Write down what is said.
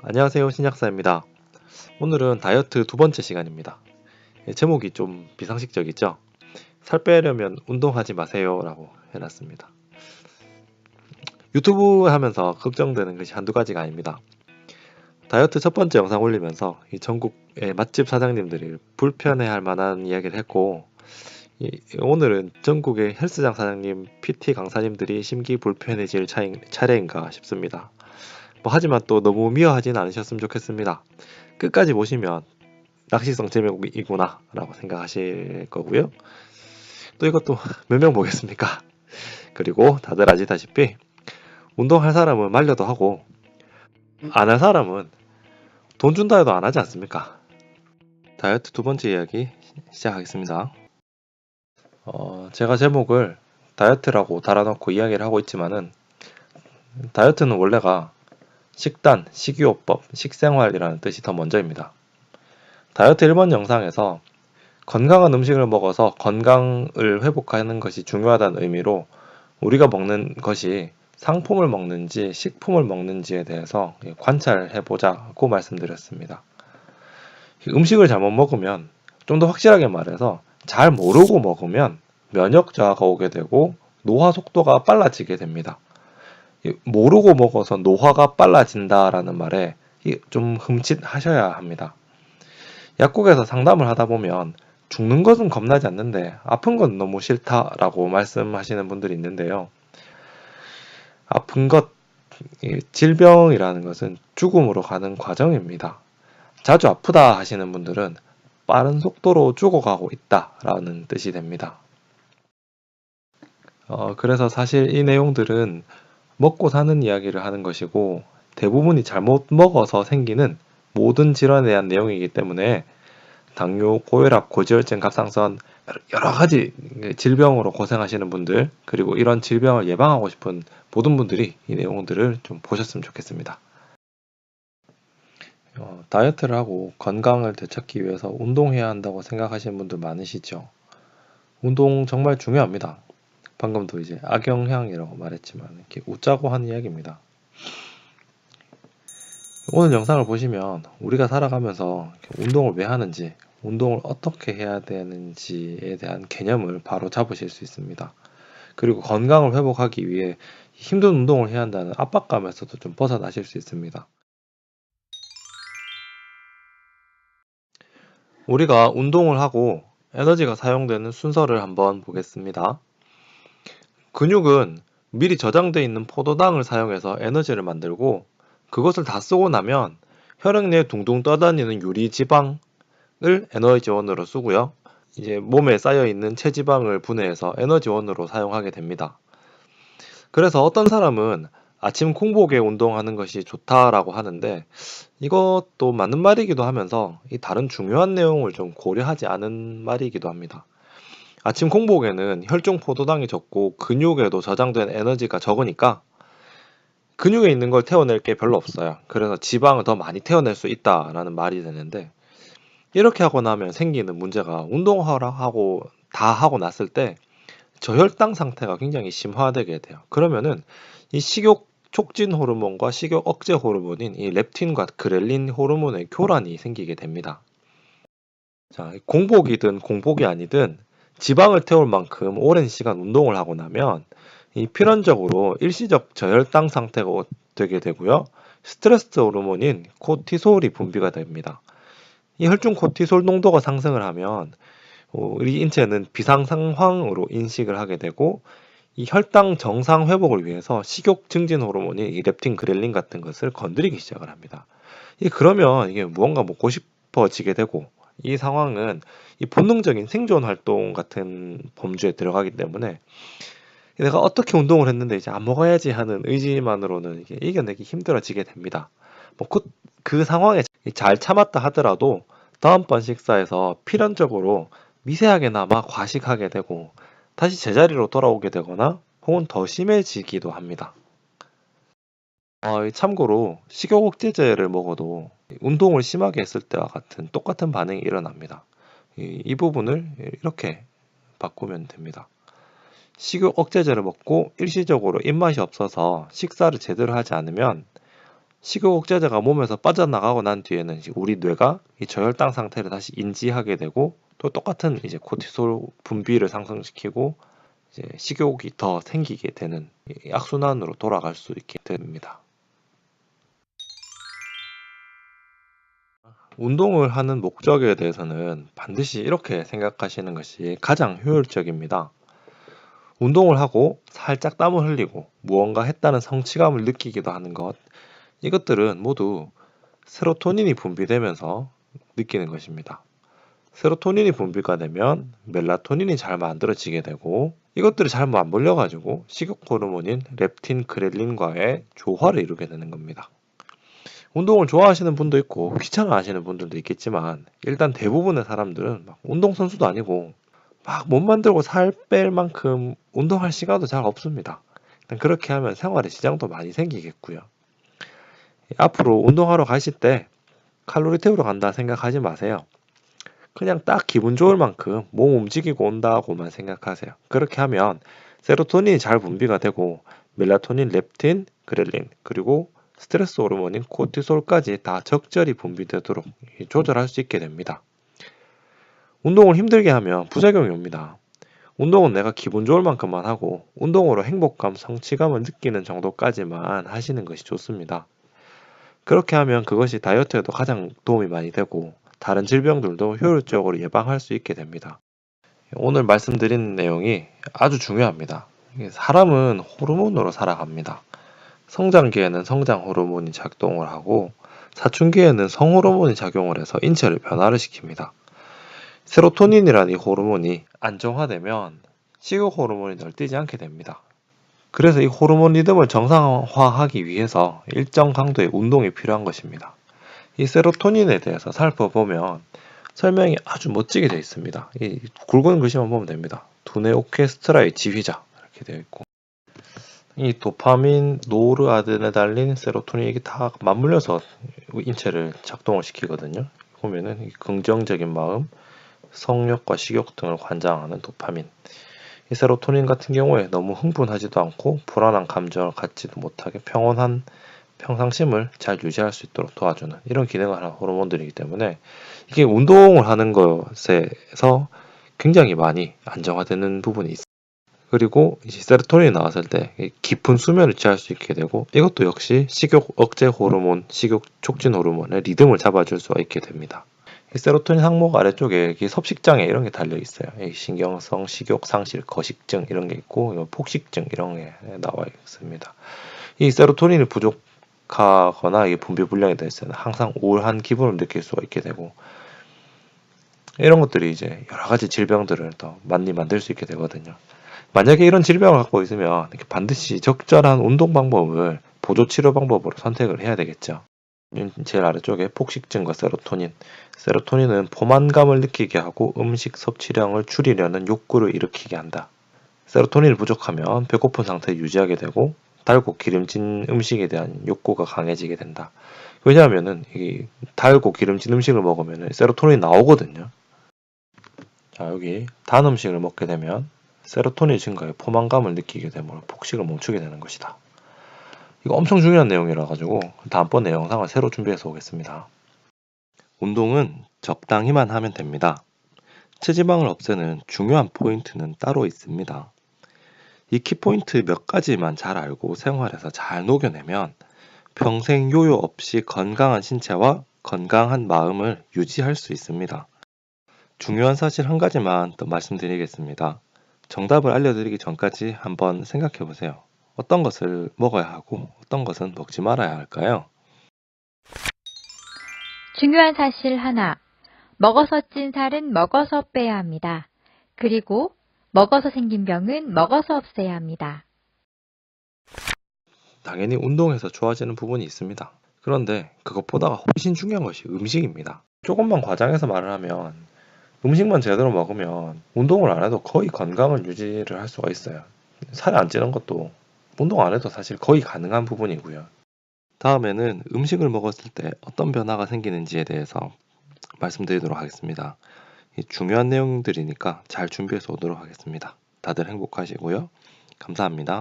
안녕하세요, 신약사입니다. 오늘은 다이어트 두 번째 시간입니다. 제목이 좀 비상식적이죠? 살 빼려면 운동하지 마세요 라고 해놨습니다. 유튜브 하면서 걱정되는 것이 한두 가지가 아닙니다. 다이어트 첫 번째 영상 올리면서 이 전국의 맛집 사장님들이 불편해할 만한 이야기를 했고, 오늘은 전국의 헬스장 사장님, PT 강사님들이 심기 불편해질 차례인가 싶습니다. 하지만 또 너무 미워하진 않으셨으면 좋겠습니다. 끝까지 보시면 낚시성 제목이구나 라고 생각하실 거고요. 또 이것도 몇 명 보겠습니까? 그리고 다들 아시다시피 운동할 사람은 말려도 하고 안 할 사람은 돈 준다 해도 안 하지 않습니까? 다이어트 두 번째 이야기 시작하겠습니다. 제가 제목을 다이어트라고 달아놓고 이야기를 하고 있지만은 다이어트는 원래가 식단, 식이요법, 식생활이라는 뜻이 더 먼저입니다. 다이어트 1번 영상에서 건강한 음식을 먹어서 건강을 회복하는 것이 중요하다는 의미로 우리가 먹는 것이 상품을 먹는지 식품을 먹는지에 대해서 관찰해보자고 말씀드렸습니다. 음식을 잘못 먹으면, 좀 더 확실하게 말해서 잘 모르고 먹으면 면역 저하가 오게 되고 노화 속도가 빨라지게 됩니다. 모르고 먹어서 노화가 빨라진다라는 말에 좀 흠칫하셔야 합니다. 약국에서 상담을 하다 보면 죽는 것은 겁나지 않는데 아픈 건 너무 싫다라고 말씀하시는 분들이 있는데요. 아픈 것, 질병이라는 것은 죽음으로 가는 과정입니다. 자주 아프다 하시는 분들은 빠른 속도로 죽어가고 있다라는 뜻이 됩니다. 그래서 사실 이 내용들은 먹고 사는 이야기를 하는 것이고 대부분이 잘못 먹어서 생기는 모든 질환에 대한 내용이기 때문에 당뇨, 고혈압, 고지혈증, 갑상선 여러 가지 질병으로 고생하시는 분들, 그리고 이런 질병을 예방하고 싶은 모든 분들이 이 내용들을 좀 보셨으면 좋겠습니다. 다이어트를 하고 건강을 되찾기 위해서 운동해야 한다고 생각하시는 분들 많으시죠? 운동 정말 중요합니다. 방금도 이제 악영향이라고 말했지만 이렇게 웃자고 하는 이야기입니다. 오늘 영상을 보시면 우리가 살아가면서 운동을 왜 하는지, 운동을 어떻게 해야 되는지에 대한 개념을 바로 잡으실 수 있습니다. 그리고 건강을 회복하기 위해 힘든 운동을 해야 한다는 압박감에서도 좀 벗어나실 수 있습니다. 우리가 운동을 하고 에너지가 사용되는 순서를 한번 보겠습니다. 근육은 미리 저장되어 있는 포도당을 사용해서 에너지를 만들고 그것을 다 쓰고 나면 혈액 내에 둥둥 떠다니는 유리 지방을 에너지원으로 쓰고요. 이제 몸에 쌓여 있는 체지방을 분해해서 에너지원으로 사용하게 됩니다. 그래서 어떤 사람은 아침 공복에 운동하는 것이 좋다라고 하는데 이것도 맞는 말이기도 하면서 이 다른 중요한 내용을 좀 고려하지 않은 말이기도 합니다. 아침 공복에는 혈중 포도당이 적고 근육에도 저장된 에너지가 적으니까 근육에 있는 걸 태워낼 게 별로 없어요. 그래서 지방을 더 많이 태워낼 수 있다라는 말이 되는데 이렇게 하고 나면 생기는 문제가 운동하라 하고 다 하고 났을 때 저혈당 상태가 굉장히 심화되게 돼요. 그러면은 이 식욕 촉진 호르몬과 식욕 억제 호르몬인 이 렙틴과 그렐린 호르몬의 교란이 생기게 됩니다. 자, 공복이든 공복이 아니든 지방을 태울 만큼 오랜 시간 운동을 하고 나면 이 필연적으로 일시적 저혈당 상태가 되게 되고요. 스트레스 호르몬인 코티솔이 분비가 됩니다. 이 혈중 코티솔 농도가 상승을 하면 우리 인체는 비상 상황으로 인식을 하게 되고 이 혈당 정상 회복을 위해서 식욕 증진 호르몬인 이 렙틴 그렐린 같은 것을 건드리기 시작을 합니다. 그러면 이게 무언가 먹고 싶어지게 되고 이 상황은 이 본능적인 생존 활동 같은 범주에 들어가기 때문에 내가 어떻게 운동을 했는데 이제 안 먹어야지 하는 의지만으로는 이게 이겨내기 힘들어지게 됩니다. 그 상황에 잘 참았다 하더라도 다음번 식사에서 필연적으로 미세하게나마 과식하게 되고 다시 제자리로 돌아오게 되거나 혹은 더 심해지기도 합니다. 참고로 식욕 억제제를 먹어도 운동을 심하게 했을 때와 같은 똑같은 반응이 일어납니다. 이 부분을 이렇게 바꾸면 됩니다. 식욕 억제제를 먹고 일시적으로 입맛이 없어서 식사를 제대로 하지 않으면 식욕 억제제가 몸에서 빠져나가고 난 뒤에는 이제 우리 뇌가 이 저혈당 상태를 다시 인지하게 되고 또 똑같은 이제 코티솔 분비를 상승시키고 이제 식욕이 더 생기게 되는 이 악순환으로 돌아갈 수 있게 됩니다. 운동을 하는 목적에 대해서는 반드시 이렇게 생각하시는 것이 가장 효율적입니다. 운동을 하고 살짝 땀을 흘리고 무언가 했다는 성취감을 느끼기도 하는 것, 이것들은 모두 세로토닌이 분비되면서 느끼는 것입니다. 세로토닌이 분비가 되면 멜라토닌이 잘 만들어지게 되고 이것들이 잘 맞물려가지고 식욕 호르몬인 렙틴, 그렐린과의 조화를 이루게 되는 겁니다. 운동을 좋아하시는 분도 있고 귀찮아 하시는 분들도 있겠지만 일단 대부분의 사람들은 막 운동선수도 아니고 막 몸 만들고 살 뺄 만큼 운동할 시간도 잘 없습니다. 일단 그렇게 하면 생활에 지장도 많이 생기겠고요. 앞으로 운동하러 가실 때 칼로리 태우러 간다 생각하지 마세요. 그냥 딱 기분 좋을 만큼 몸 움직이고 온다고만 생각하세요. 그렇게 하면 세로토닌이 잘 분비가 되고 멜라토닌, 렙틴, 그렐린 그리고 스트레스 호르몬인 코티솔까지 다 적절히 분비되도록 조절할 수 있게 됩니다. 운동을 힘들게 하면 부작용이 옵니다. 운동은 내가 기분 좋을 만큼만 하고 운동으로 행복감, 성취감을 느끼는 정도까지만 하시는 것이 좋습니다. 그렇게 하면 그것이 다이어트에도 가장 도움이 많이 되고 다른 질병들도 효율적으로 예방할 수 있게 됩니다. 오늘 말씀드린 내용이 아주 중요합니다. 사람은 호르몬으로 살아갑니다. 성장기에는 성장 호르몬이 작동을 하고 사춘기에는 성호르몬이 작용을 해서 인체를 변화를 시킵니다. 세로토닌이라는 이 호르몬이 안정화되면 식욕 호르몬이 널뛰지 않게 됩니다. 그래서 이 호르몬 리듬을 정상화하기 위해서 일정 강도의 운동이 필요한 것입니다. 이 세로토닌에 대해서 살펴보면 설명이 아주 멋지게 되어 있습니다. 이 굵은 글씨만 보면 됩니다. 두뇌 오케스트라의 지휘자 이렇게 되어 있고 이 도파민, 노르아드레날린, 세로토닌 이게 다 맞물려서 인체를 작동을 시키거든요. 보면은 이 긍정적인 마음, 성욕과 식욕 등을 관장하는 도파민. 이 세로토닌 같은 경우에 너무 흥분하지도 않고 불안한 감정을 갖지도 못하게 평온한 평상심을 잘 유지할 수 있도록 도와주는 이런 기능을 하는 호르몬들이기 때문에 이게 운동을 하는 것에서 굉장히 많이 안정화되는 부분이 있습니다. 그리고 이제 세로토닌이 나왔을 때 깊은 수면을 취할 수 있게 되고 이것도 역시 식욕 억제 호르몬, 식욕 촉진 호르몬의 리듬을 잡아줄 수가 있게 됩니다. 이 세로토닌 항목 아래쪽에 섭식장애 이런 게 달려 있어요. 신경성 식욕 상실, 거식증 이런 게 있고 폭식증 이런 게 나와 있습니다. 이 세로토닌이 부족하거나 이게 분비 불량이 될 때는 항상 우울한 기분을 느낄 수가 있게 되고 이런 것들이 이제 여러 가지 질병들을 더 많이 만들 수 있게 되거든요. 만약에 이런 질병을 갖고 있으면 반드시 적절한 운동 방법을 보조 치료 방법으로 선택을 해야 되겠죠. 제일 아래쪽에 폭식증과 세로토닌. 세로토닌은 포만감을 느끼게 하고 음식 섭취량을 줄이려는 욕구를 일으키게 한다. 세로토닌이 부족하면 배고픈 상태를 유지하게 되고 달고 기름진 음식에 대한 욕구가 강해지게 된다. 왜냐하면은 이 달고 기름진 음식을 먹으면 세로토닌이 나오거든요. 자, 여기 단 음식을 먹게 되면 세로토닌 증가에 포만감을 느끼게 되므로 폭식을 멈추게 되는 것이다. 이거 엄청 중요한 내용이라 가지고 다음번에 영상을 새로 준비해서 오겠습니다. 운동은 적당히만 하면 됩니다. 체지방을 없애는 중요한 포인트는 따로 있습니다. 이 키포인트 몇 가지만 잘 알고 생활에서 잘 녹여내면 평생 요요 없이 건강한 신체와 건강한 마음을 유지할 수 있습니다. 중요한 사실 한 가지만 더 말씀드리겠습니다. 정답을 알려드리기 전까지 한번 생각해 보세요. 어떤 것을 먹어야 하고 어떤 것은 먹지 말아야 할까요? 중요한 사실 하나. 먹어서 찐 살은 먹어서 빼야 합니다. 그리고 먹어서 생긴 병은 먹어서 없애야 합니다. 당연히 운동해서 좋아지는 부분이 있습니다. 그런데 그것보다 훨씬 중요한 것이 음식입니다. 조금만 과장해서 말을 하면 음식만 제대로 먹으면 운동을 안 해도 거의 건강을 유지를 할 수가 있어요. 살이 안 찌는 것도 운동 안 해도 사실 거의 가능한 부분이고요. 다음에는 음식을 먹었을 때 어떤 변화가 생기는지에 대해서 말씀드리도록 하겠습니다. 중요한 내용들이니까 잘 준비해서 오도록 하겠습니다. 다들 행복하시고요. 감사합니다.